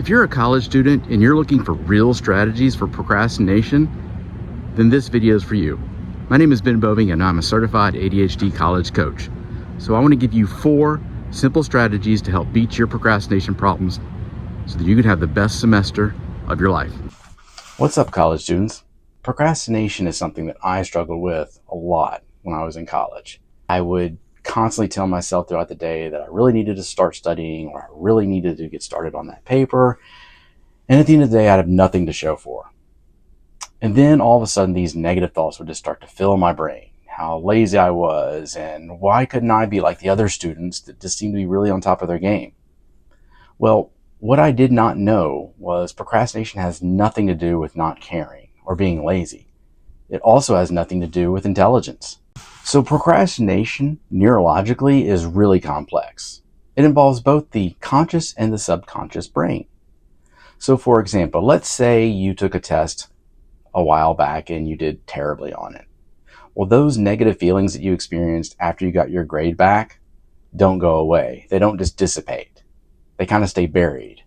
If you're a college student and you're looking for real strategies for procrastination, then this video is for you. My name is Ben Boving and I'm a certified ADHD college coach. So I want to give you 4 simple strategies to help beat your procrastination problems so that you can have the best semester of your life. What's up, college students? Procrastination is something that I struggled with a lot when I was in college. I would constantly tell myself throughout the day that I really needed to start studying or I really needed to get started on that paper. And at the end of the day, I'd have nothing to show for. And then all of a sudden, these negative thoughts would just start to fill my brain. How lazy I was and why couldn't I be like the other students that just seemed to be really on top of their game? Well, what I did not know was procrastination has nothing to do with not caring or being lazy. It also has nothing to do with intelligence. So procrastination neurologically is really complex. It involves both the conscious and the subconscious brain. So for example, let's say you took a test a while back and you did terribly on it. Well, those negative feelings that you experienced after you got your grade back don't go away. They don't just dissipate. They kind of stay buried.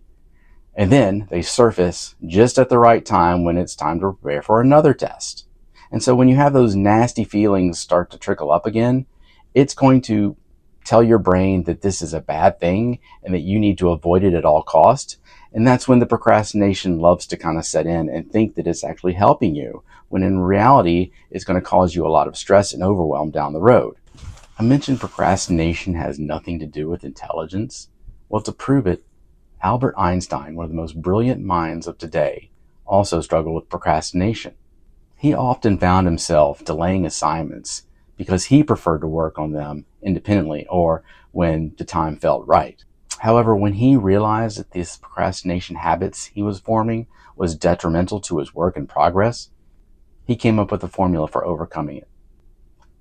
And then they surface just at the right time when it's time to prepare for another test. And so when you have those nasty feelings start to trickle up again, it's going to tell your brain that this is a bad thing and that you need to avoid it at all costs. And that's when the procrastination loves to kind of set in and think that it's actually helping you, when in reality, it's going to cause you a lot of stress and overwhelm down the road. I mentioned procrastination has nothing to do with intelligence. Well, to prove it, Albert Einstein, one of the most brilliant minds of today, also struggled with procrastination. He often found himself delaying assignments because he preferred to work on them independently or when the time felt right. However, when he realized that these procrastination habits he was forming was detrimental to his work and progress, he came up with a formula for overcoming it.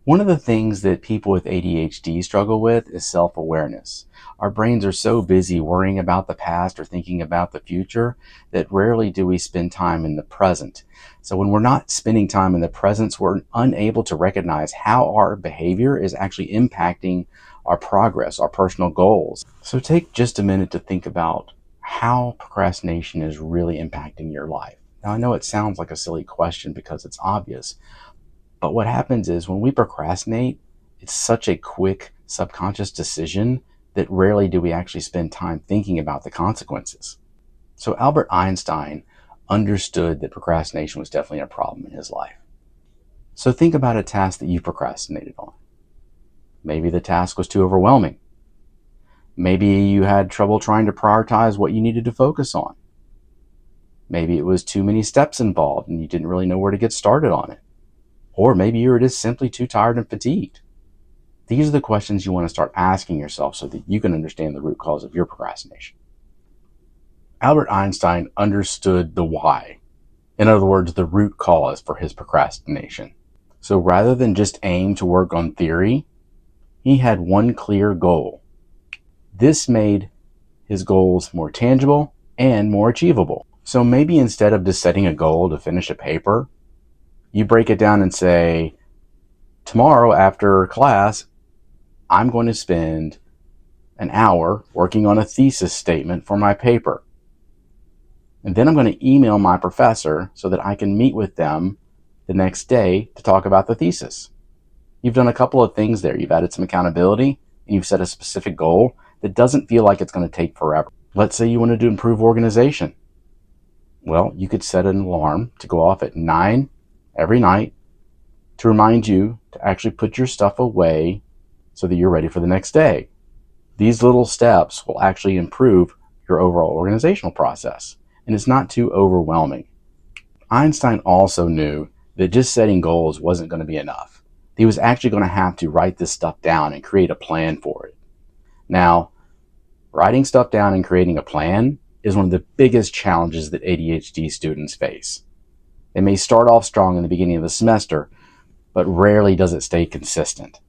One of the things that people with ADHD struggle with is self-awareness. Our brains are so busy worrying about the past or thinking about the future that rarely do we spend time in the present. So when we're not spending time in the present, we're unable to recognize how our behavior is actually impacting our progress, our personal goals. So take just a minute to think about how procrastination is really impacting your life. Now, I know it sounds like a silly question because it's obvious, but what happens is when we procrastinate, it's such a quick subconscious decision that rarely do we actually spend time thinking about the consequences. So Albert Einstein understood that procrastination was definitely a problem in his life. So think about a task that you procrastinated on. Maybe the task was too overwhelming. Maybe you had trouble trying to prioritize what you needed to focus on. Maybe it was too many steps involved and you didn't really know where to get started on it. Or maybe you were just simply too tired and fatigued. These are the questions you want to start asking yourself so that you can understand the root cause of your procrastination. Albert Einstein understood the why. In other words, the root cause for his procrastination. So rather than just aim to work on theory, he had one clear goal. This made his goals more tangible and more achievable. So maybe instead of just setting a goal to finish a paper, you break it down and say, tomorrow after class, I'm going to spend an hour working on a thesis statement for my paper. And then I'm going to email my professor so that I can meet with them the next day to talk about the thesis. You've done a couple of things there. You've added some accountability and you've set a specific goal that doesn't feel like it's going to take forever. Let's say you wanted to improve organization. Well, you could set an alarm to go off at 9 every night to remind you to actually put your stuff away so that you're ready for the next day. These little steps will actually improve your overall organizational process, and it's not too overwhelming. Einstein also knew that just setting goals wasn't going to be enough. He was actually going to have to write this stuff down and create a plan for it. Now, writing stuff down and creating a plan is one of the biggest challenges that ADHD students face. They may start off strong in the beginning of the semester, but rarely does it stay consistent.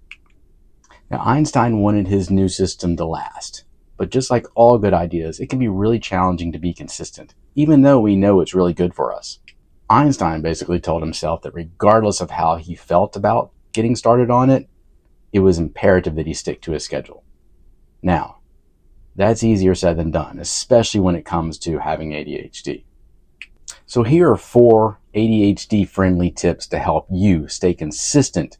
Now, Einstein wanted his new system to last, but just like all good ideas, it can be really challenging to be consistent, even though we know it's really good for us. Einstein basically told himself that regardless of how he felt about getting started on it, it was imperative that he stick to his schedule. Now, That's easier said than done, especially when it comes to having ADHD. So here are 4 ADHD-friendly tips to help you stay consistent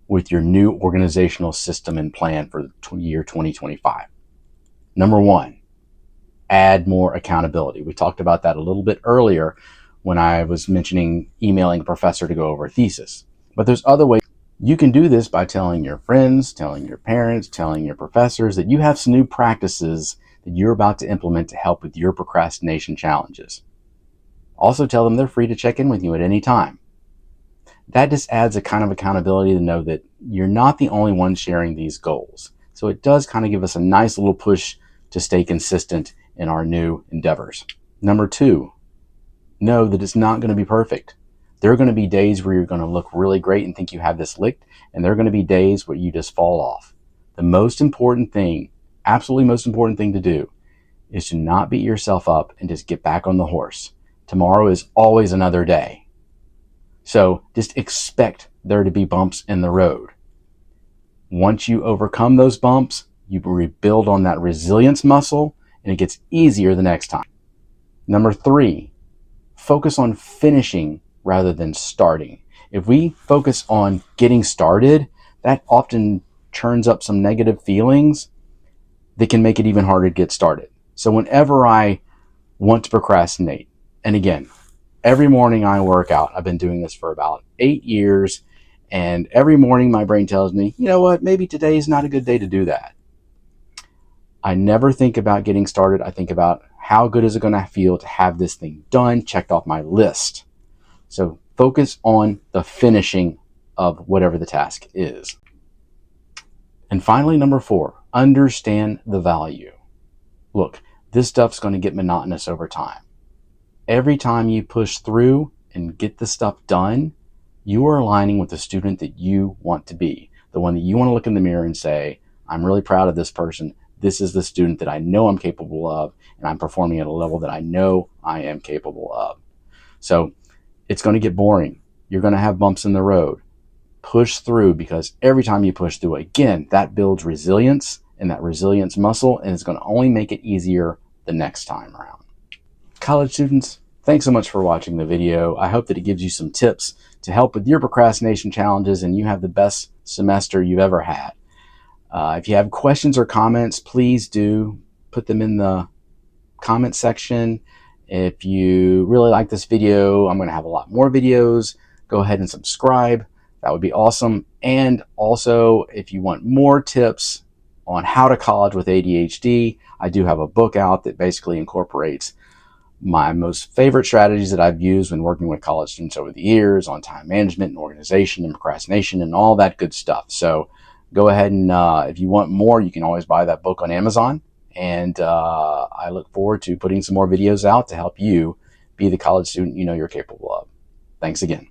with your new organizational system and plan for the year 2025. Number 1, add more accountability. We talked about that a little bit earlier when I was mentioning emailing a professor to go over a thesis. But there's other ways. You can do this by telling your friends, telling your parents, telling your professors that you have some new practices that you're about to implement to help with your procrastination challenges. Also tell them they're free to check in with you at any time. That just adds a kind of accountability to know that you're not the only one sharing these goals. So it does kind of give us a nice little push to stay consistent in our new endeavors. Number 2, know that it's not going to be perfect. There are going to be days where you're going to look really great and think you have this licked, and there are going to be days where you just fall off. The most important thing, absolutely most important thing to do, is to not beat yourself up and just get back on the horse. Tomorrow is always another day. So just expect there to be bumps in the road. Once you overcome those bumps, you rebuild on that resilience muscle, and it gets easier the next time. Number 3, focus on finishing rather than starting. If we focus on getting started, that often churns up some negative feelings that can make it even harder to get started. So whenever I want to procrastinate, and again, every morning I work out. I've been doing this for about 8 years, and every morning my brain tells me, you know what, maybe today is not a good day to do that. I never think about getting started. I think about how good is it going to feel to have this thing done, checked off my list. So focus on the finishing of whatever the task is. And finally, number 4, understand the value. Look, this stuff's going to get monotonous over time. Every time you push through and get the stuff done, you are aligning with the student that you want to be, the one that you want to look in the mirror and say, I'm really proud of this person. This is the student that I know I'm capable of, and I'm performing at a level that I know I am capable of. So it's going to get boring. You're going to have bumps in the road. Push through, because every time you push through, again, that builds resilience and that resilience muscle, and it's going to only make it easier the next time around. College students, thanks so much for watching the video. I hope that it gives you some tips to help with your procrastination challenges and you have the best semester you've ever had. If you have questions or comments, please do put them in the comment section. If you really like this video, I'm going to have a lot more videos. Go ahead and subscribe. That would be awesome. And also, if you want more tips on how to college with ADHD, I do have a book out that basically incorporates my most favorite strategies that I've used when working with college students over the years on time management and organization and procrastination and all that good stuff. So go ahead and if you want more, you can always buy that book on Amazon. And I look forward to putting some more videos out to help you be the college student you know you're capable of. Thanks again.